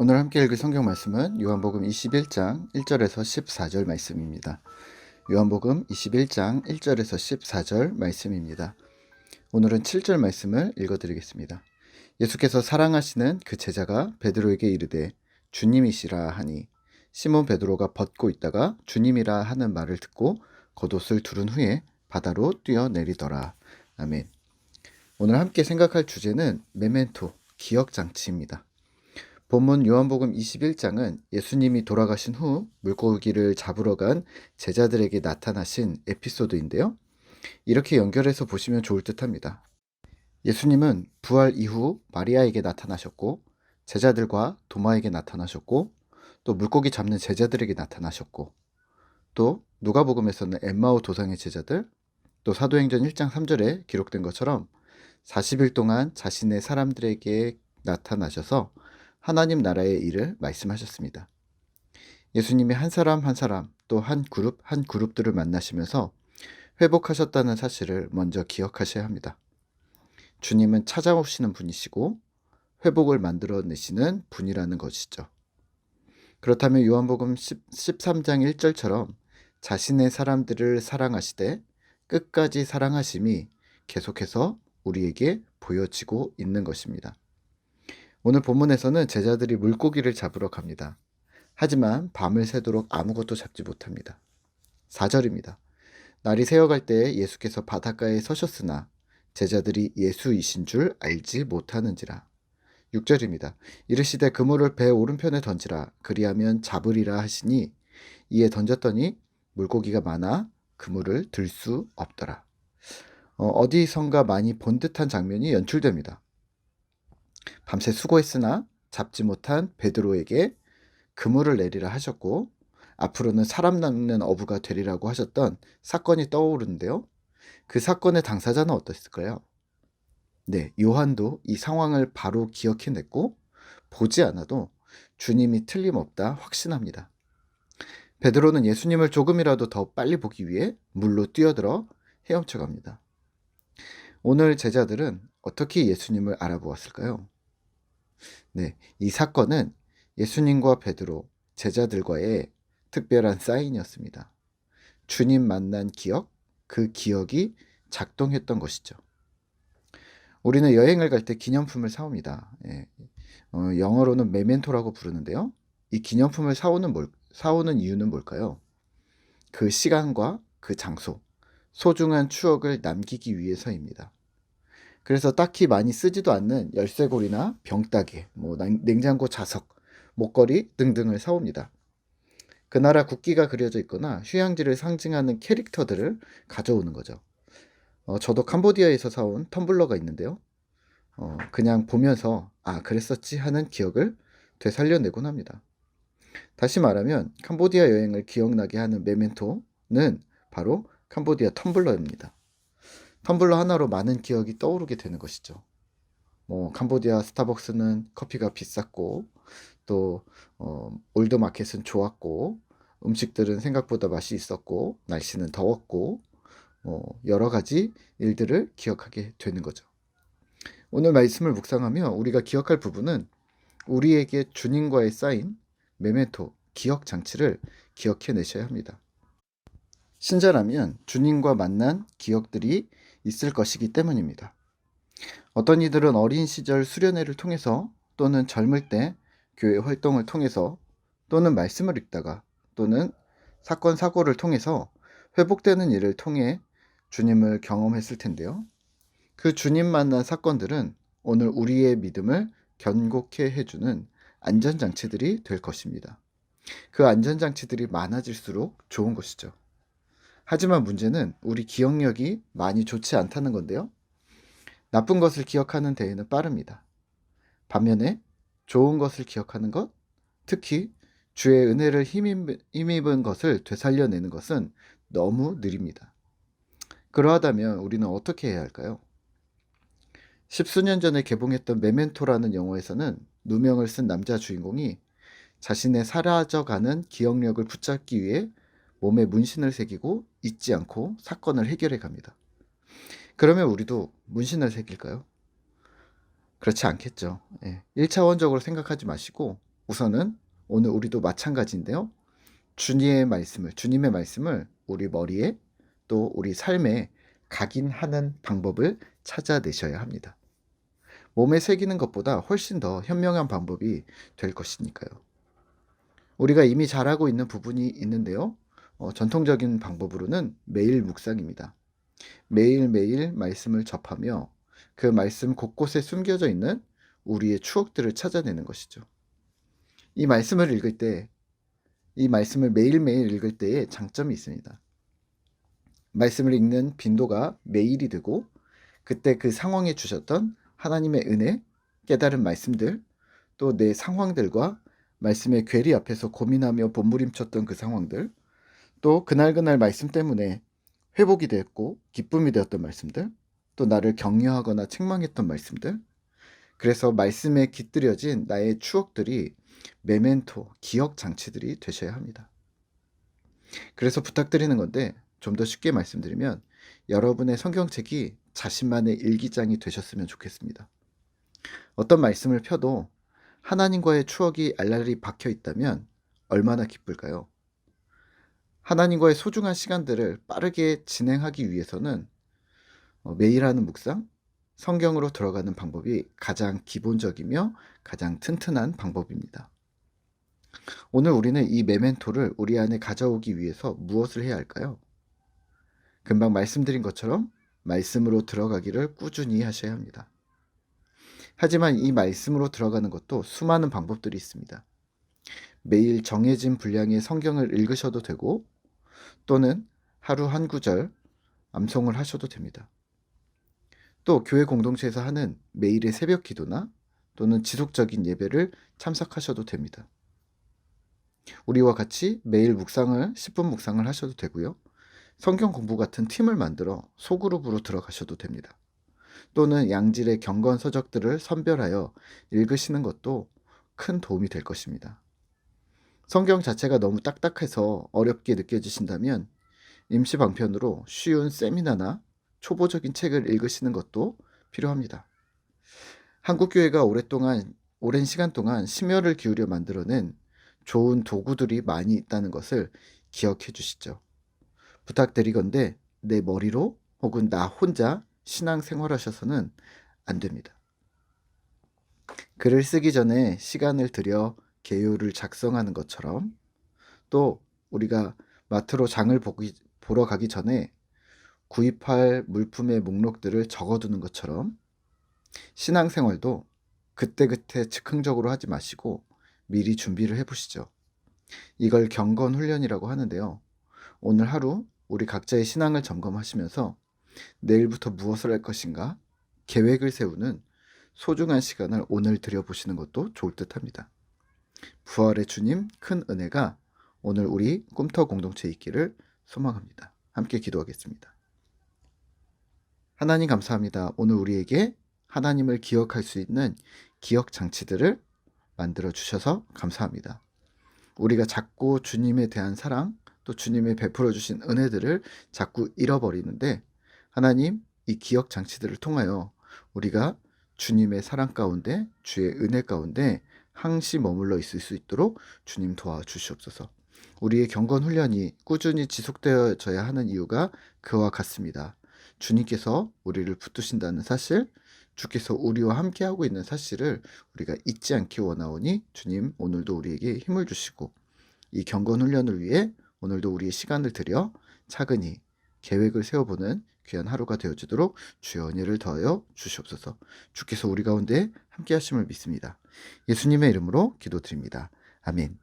오늘 함께 읽을 성경 말씀은 요한복음 21장 1절에서 14절 말씀입니다. 요한복음 21장 1절에서 14절 말씀입니다. 오늘은 7절 말씀을 읽어드리겠습니다. 예수께서 사랑하시는 그 제자가 베드로에게 이르되 주님이시라 하니 시몬 베드로가 벗고 있다가 주님이라 하는 말을 듣고 겉옷을 두른 후에 바다로 뛰어내리더라. 아멘. 오늘 함께 생각할 주제는 메멘토, 기억장치입니다. 본문 요한복음 21장은 예수님이 돌아가신 후 물고기를 잡으러 간 제자들에게 나타나신 에피소드인데요. 이렇게 연결해서 보시면 좋을 듯합니다. 예수님은 부활 이후 마리아에게 나타나셨고, 제자들과 도마에게 나타나셨고, 또 물고기 잡는 제자들에게 나타나셨고, 또 누가복음에서는 엠마오 도상의 제자들, 또 사도행전 1장 3절에 기록된 것처럼 40일 동안 자신의 사람들에게 나타나셔서 하나님 나라의 일을 말씀하셨습니다. 예수님이 한 사람 한 사람 또 한 그룹 한 그룹들을 만나시면서 회복하셨다는 사실을 먼저 기억하셔야 합니다. 주님은 찾아오시는 분이시고 회복을 만들어내시는 분이라는 것이죠. 그렇다면 요한복음 13장 1절처럼 자신의 사람들을 사랑하시되 끝까지 사랑하심이 계속해서 우리에게 보여지고 있는 것입니다. 오늘 본문에서는 제자들이 물고기를 잡으러 갑니다. 하지만 밤을 새도록 아무것도 잡지 못합니다. 4절입니다. 날이 새어갈 때에 예수께서 바닷가에 서셨으나 제자들이 예수이신 줄 알지 못하는지라. 6절입니다. 이르시되 그물을 배 오른편에 던지라 그리하면 잡으리라 하시니 이에 던졌더니 물고기가 많아 그물을 들 수 없더라. 어디선가 많이 본 듯한 장면이 연출됩니다. 밤새 수고했으나 잡지 못한 베드로에게 그물을 내리라 하셨고 앞으로는 사람 낚는 어부가 되리라고 하셨던 사건이 떠오르는데요. 그 사건의 당사자는 어땠을까요? 네, 요한도 이 상황을 바로 기억해냈고 보지 않아도 주님이 틀림없다 확신합니다. 베드로는 예수님을 조금이라도 더 빨리 보기 위해 물로 뛰어들어 헤엄쳐 갑니다. 오늘 제자들은 어떻게 예수님을 알아보았을까요? 네, 이 사건은 예수님과 베드로, 제자들과의 특별한 사인이었습니다. 주님 만난 기억, 그 기억이 작동했던 것이죠. 우리는 여행을 갈 때 기념품을 사옵니다. 영어로는 메멘토라고 부르는데요. 이 기념품을 사오는 이유는 뭘까요? 그 시간과 그 장소, 소중한 추억을 남기기 위해서입니다. 그래서 딱히 많이 쓰지도 않는 열쇠고리나 병따개, 냉장고 자석, 목걸이 등등을 사옵니다. 그 나라 국기가 그려져 있거나 휴양지를 상징하는 캐릭터들을 가져오는 거죠. 저도 캄보디아에서 사온 텀블러가 있는데요. 그냥 보면서 그랬었지 하는 기억을 되살려내곤 합니다. 다시 말하면 캄보디아 여행을 기억나게 하는 메멘토는 바로 캄보디아 텀블러입니다. 텀블러 하나로 많은 기억이 떠오르게 되는 것이죠. 캄보디아 스타벅스는 커피가 비쌌고 또 올드마켓은 좋았고 음식들은 생각보다 맛이 있었고 날씨는 더웠고 여러 가지 일들을 기억하게 되는 거죠. 오늘 말씀을 묵상하며 우리가 기억할 부분은 우리에게 주님과의 쌓인 메멘토, 기억 장치를 기억해내셔야 합니다. 신자라면 주님과 만난 기억들이 있을 것이기 때문입니다. 어떤 이들은 어린 시절 수련회를 통해서 또는 젊을 때 교회 활동을 통해서 또는 말씀을 읽다가 또는 사건 사고를 통해서 회복되는 일을 통해 주님을 경험했을 텐데요. 그 주님 만난 사건들은 오늘 우리의 믿음을 견고케 해주는 안전장치들이 될 것입니다. 그 안전장치들이 많아질수록 좋은 것이죠. 하지만 문제는 우리 기억력이 많이 좋지 않다는 건데요. 나쁜 것을 기억하는 데에는 빠릅니다. 반면에 좋은 것을 기억하는 것, 특히 주의 은혜를 힘입은 것을 되살려내는 것은 너무 느립니다. 그러하다면 우리는 어떻게 해야 할까요? 십수년 전에 개봉했던 메멘토라는 영화에서는 누명을 쓴 남자 주인공이 자신의 사라져가는 기억력을 붙잡기 위해 몸에 문신을 새기고 잊지 않고 사건을 해결해 갑니다. 그러면 우리도 문신을 새길까요? 그렇지 않겠죠. 1차원적으로 생각하지 마시고 우선은 오늘 우리도 마찬가지인데요. 주님의 말씀을 우리 머리에 또 우리 삶에 각인하는 방법을 찾아내셔야 합니다. 몸에 새기는 것보다 훨씬 더 현명한 방법이 될 것이니까요. 우리가 이미 잘하고 있는 부분이 있는데요. 전통적인 방법으로는 매일 묵상입니다. 매일매일 말씀을 접하며 그 말씀 곳곳에 숨겨져 있는 우리의 추억들을 찾아내는 것이죠. 이 말씀을 읽을 때, 이 말씀을 매일매일 읽을 때에 장점이 있습니다. 말씀을 읽는 빈도가 매일이 되고 그때 그 상황에 주셨던 하나님의 은혜, 깨달은 말씀들, 또 내 상황들과 말씀의 괴리 앞에서 고민하며 몸부림쳤던 그 상황들, 또 그날 말씀 때문에 회복이 되었고 기쁨이 되었던 말씀들, 또 나를 격려하거나 책망했던 말씀들, 그래서 말씀에 깃들여진 나의 추억들이 메멘토, 기억 장치들이 되셔야 합니다. 그래서 부탁드리는 건데 좀 더 쉽게 말씀드리면 여러분의 성경책이 자신만의 일기장이 되셨으면 좋겠습니다. 어떤 말씀을 펴도 하나님과의 추억이 알알이 박혀 있다면 얼마나 기쁠까요? 하나님과의 소중한 시간들을 빠르게 진행하기 위해서는 매일 하는 묵상, 성경으로 들어가는 방법이 가장 기본적이며 가장 튼튼한 방법입니다. 오늘 우리는 이 메멘토를 우리 안에 가져오기 위해서 무엇을 해야 할까요? 금방 말씀드린 것처럼 말씀으로 들어가기를 꾸준히 하셔야 합니다. 하지만 이 말씀으로 들어가는 것도 수많은 방법들이 있습니다. 매일 정해진 분량의 성경을 읽으셔도 되고 또는 하루 한 구절 암송을 하셔도 됩니다. 또 교회 공동체에서 하는 매일의 새벽 기도나 또는 지속적인 예배를 참석하셔도 됩니다. 우리와 같이 매일 10분 묵상을 하셔도 되고요. 성경 공부 같은 팀을 만들어 소그룹으로 들어가셔도 됩니다. 또는 양질의 경건 서적들을 선별하여 읽으시는 것도 큰 도움이 될 것입니다. 성경 자체가 너무 딱딱해서 어렵게 느껴지신다면 임시 방편으로 쉬운 세미나나 초보적인 책을 읽으시는 것도 필요합니다. 한국교회가 오랜 시간 동안 심혈을 기울여 만들어낸 좋은 도구들이 많이 있다는 것을 기억해 주시죠. 부탁드리건대 내 머리로 혹은 나 혼자 신앙생활하셔서는 안 됩니다. 글을 쓰기 전에 시간을 들여 개요를 작성하는 것처럼 또 우리가 마트로 장을 보러 가기 전에 구입할 물품의 목록들을 적어두는 것처럼 신앙생활도 그때그때 즉흥적으로 하지 마시고 미리 준비를 해보시죠. 이걸 경건훈련이라고 하는데요. 오늘 하루 우리 각자의 신앙을 점검하시면서 내일부터 무엇을 할 것인가 계획을 세우는 소중한 시간을 오늘 들여보시는 것도 좋을 듯합니다. 부활의 주님 큰 은혜가 오늘 우리 꿈터 공동체에 있기를 소망합니다. 함께 기도하겠습니다. 하나님 감사합니다. 오늘 우리에게 하나님을 기억할 수 있는 기억 장치들을 만들어 주셔서 감사합니다. 우리가 자꾸 주님에 대한 사랑 또 주님의 베풀어 주신 은혜들을 자꾸 잃어버리는데 하나님 이 기억 장치들을 통하여 우리가 주님의 사랑 가운데 주의 은혜 가운데 항시 머물러 있을 수 있도록 주님 도와주시옵소서. 우리의 경건 훈련이 꾸준히 지속되어져야 하는 이유가 그와 같습니다. 주님께서 우리를 붙드신다는 사실, 주께서 우리와 함께하고 있는 사실을 우리가 잊지 않기 원하오니 주님 오늘도 우리에게 힘을 주시고 이 경건 훈련을 위해 오늘도 우리의 시간을 들여 차근히 계획을 세워보는 귀한 하루가 되어주도록 주의 은혜를 더하여 주시옵소서. 주께서 우리 가운데 함께 하심을 믿습니다. 예수님의 이름으로 기도드립니다. 아멘.